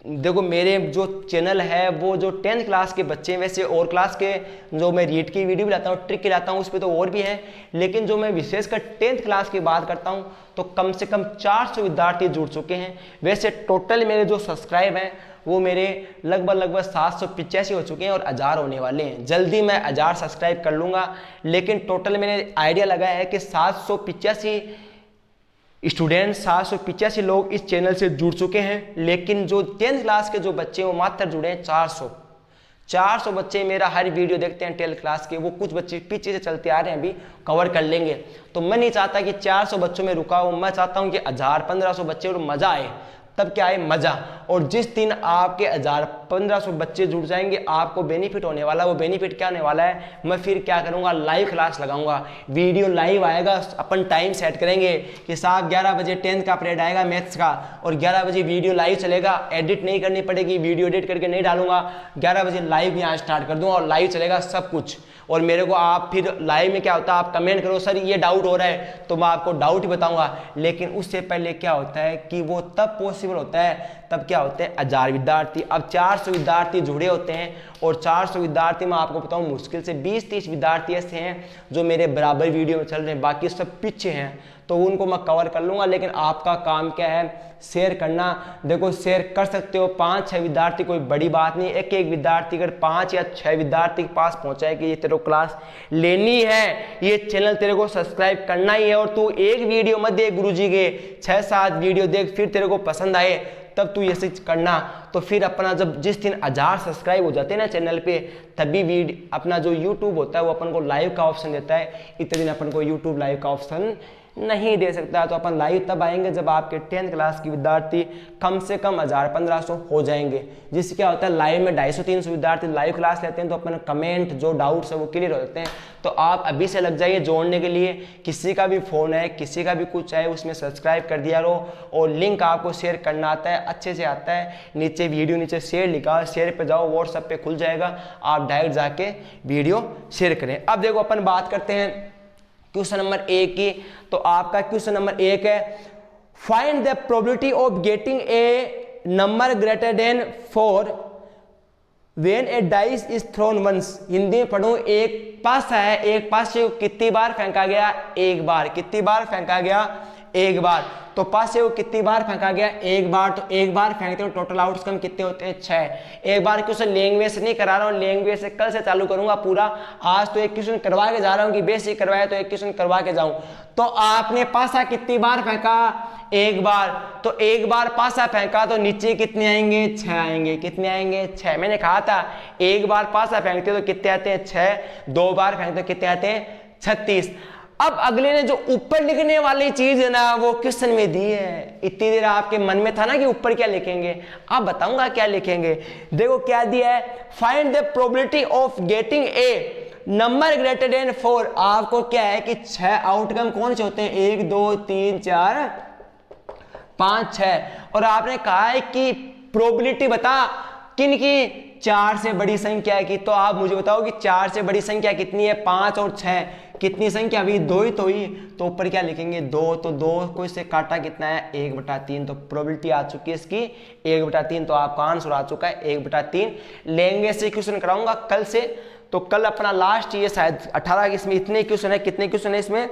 देखो मेरे जो चैनल है वो जो 10th क्लास के बच्चे हैं, वैसे और क्लास के जो मैं रीड की वीडियो भी लाता हूँ, ट्रिक की लाता हूँ, उस पर तो और भी है, लेकिन जो मैं विशेषकर 10th क्लास की बात करता हूँ तो कम से कम 400 विद्यार्थी जुड़ चुके हैं। वैसे टोटल मेरे जो सब्सक्राइब हैं वो मेरे लगभग 785 हो चुके हैं और 1000 होने वाले हैं। जल्दी मैं 1000 सब्सक्राइब कर लूँगा, लेकिन टोटल मैंने आइडिया लगाया है कि 785 स्टूडेंट, 785 लोग इस चैनल से जुड़ चुके हैं। लेकिन जो 10th क्लास के जो बच्चे हैं वो मात्र जुड़े हैं 400 बच्चे मेरा हर वीडियो देखते हैं 10th क्लास के, वो कुछ बच्चे पीछे से चलते आ रहे हैं, अभी कवर कर लेंगे। तो मैं नहीं चाहता कि 400 बच्चों में रुका हूँ, मैं चाहता हूँ कि 1000-1500 बच्चे और मज़ा आए, तब क्या है मजा। और जिस दिन आपके 1000-1500 बच्चे जुड़ जाएंगे आपको बेनिफिट होने वाला है। वो बेनिफिट क्या होने वाला है, मैं फिर क्या करूंगा, लाइव क्लास लगाऊंगा, वीडियो लाइव आएगा। अपन टाइम सेट करेंगे कि साहब 11 बजे 10th का पीरियड आएगा मैथ्स का, और 11 बजे वीडियो लाइव चलेगा, एडिट नहीं करनी पड़ेगी, वीडियो एडिट करके नहीं डालूंगा, 11 बजे लाइव यहाँ स्टार्ट कर दूंगा और लाइव चलेगा सब कुछ। और मेरे को आप फिर लाइव में क्या होता है, आप कमेंट करो सर ये डाउट हो रहा है, तो मैं आपको डाउट ही बताऊंगा। लेकिन उससे पहले क्या होता है कि वो तब पॉसिबल होता है, तब क्या होते हैं 1000 विद्यार्थी। अब 400 विद्यार्थी जुड़े होते हैं, और 400 विद्यार्थी मैं आपको बताऊं मुश्किल से 20-30 विद्यार्थी ऐसे हैं जो मेरे बराबर वीडियो में चल रहे हैं, बाकी सब पीछे हैं, तो उनको मैं कवर कर लूंगा। लेकिन आपका काम क्या है, शेयर करना। देखो शेयर कर सकते हो 5-6 विद्यार्थी, कोई बड़ी बात नहीं। एक एक विद्यार्थी अगर 5 या 6 विद्यार्थी के पास पहुंचाए कि ये तेरे को क्लास लेनी है, ये चैनल तेरे को सब्सक्राइब करना ही है, और तू एक वीडियो मत देख गुरुजी के, 6-7 वीडियो देख, फिर तेरे को पसंद आए तब तू ये चीज करना। तो फिर अपना जब जिस दिन 1000 सब्सक्राइब हो जाते हैं ना चैनल पे, तभी अपना जो यूट्यूब होता है वो अपन को लाइव का ऑप्शन देता है। इतने दिन अपन को यूट्यूब लाइव का ऑप्शन नहीं दे सकता। तो अपन लाइव तब आएंगे जब आपके 10th क्लास की विद्यार्थी कम से कम 1000-1500 हो जाएंगे। जिससे क्या होता है, लाइव में 250-300 विद्यार्थी लाइव क्लास लेते हैं, तो अपन कमेंट जो डाउट्स है वो क्लियर हो जाते हैं। तो आप अभी से लग जाइए जोड़ने के लिए। किसी का भी फ़ोन है, किसी का भी कुछ है, उसमें सब्सक्राइब कर दिया करो। और लिंक आपको शेयर करना आता है, अच्छे से आता है, नीचे वीडियो नीचे शेयर लिखा, शेयर पे जाओ, व्हाट्सएप पे खुल जाएगा, आप डायरेक्ट जाके वीडियो शेयर करें। अब देखो अपन बात करते हैं क्वेश्चन नंबर 1 की। तो आपका क्वेश्चन नंबर 1 है, find the probability of getting a number greater than 4 when a dice is thrown once. Hindi में पढ़ूं, एक पासा है, एक पासे को कितनी बार फेंका गया, एक बार। कितनी बार फेंका गया, एक बार। तो पासे को कितनी बार फेंका गया, एक बार। तो एक बार फेंकते हो, टोटल आउटकम कितने होते हैं, 6। एक बार क्वेश्चन लैंग्वेज से नहीं करा रहा हूँ, लैंग्वेज से कल से चालू करूंगा पूरा। आज तो एक क्वेश्चन करवा के जा रहा हूँ कि बेसिक करवाया तो एक क्वेश्चन करवा के जाऊं। तो आपने पासा कितनी बार फेंका, एक बार। तो एक बार पासा फेंका तो नीचे कितने आएंगे, 6 आएंगे। कितने आएंगे, 6। मैंने कहा था एक बार पासा फेंकते तो कितने आते हैं, 6। 2 बार फेंकते तो कितने आते हैं, 36। अब अगले ने जो ऊपर लिखने वाली चीज है ना वो क्वेश्चन में दी है। इतनी देर आपके मन में था ना कि ऊपर क्या लिखेंगे, अब बताऊंगा क्या लिखेंगे। देखो क्या दिया है, find the probability of getting a number greater than 4। आपको क्या है कि 6 आउटकम कौन से होते हैं, 1 2 3 4 5 6, और आपने कहा है कि प्रोबेबिलिटी बता किन की, 4 से बड़ी संख्या की। तो आप मुझे बताओ कि 4 से बड़ी संख्या कितनी है, 5 और 6 कितनी संख्या, अभी 2 ही तो ही, तो ऊपर क्या लिखेंगे 2, तो 2 को इससे काटा कितना है 1/3, तो प्रोबेबिलिटी आ चुकी है इसकी 1/3, तो आपका आंसर आ चुका है 1/3। लेंगे से क्वेश्चन कराऊंगा कल से, तो कल अपना लास्ट ये शायद 18 इसमें इतने क्वेश्चन है, कितने क्वेश्चन है इसमें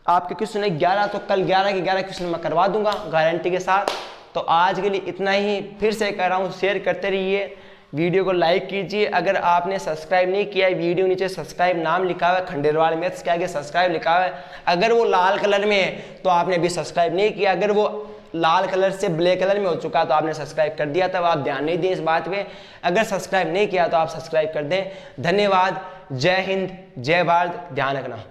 आपके क्वेश्चन है 11, तो कल 11 के 11 क्वेश्चन मैं करवा दूंगा गारंटी के साथ। तो आज के लिए इतना ही, फिर से कह रहा हूँ शेयर करते रहिए, वीडियो को लाइक कीजिए। अगर आपने सब्सक्राइब नहीं किया है, वीडियो नीचे सब्सक्राइब नाम लिखा हुआ है, खंडेलवाल मैथ्स के आगे सब्सक्राइब लिखा हुआ है, अगर वो लाल कलर में है तो आपने अभी सब्सक्राइब नहीं किया, अगर वो लाल कलर से ब्लैक कलर में हो चुका तो आपने सब्सक्राइब कर दिया, तब आप ध्यान नहीं दें इस बात पे। अगर सब्सक्राइब नहीं किया तो आप सब्सक्राइब कर दें। धन्यवाद, जय हिंद, जय भारत, ध्यान रखना।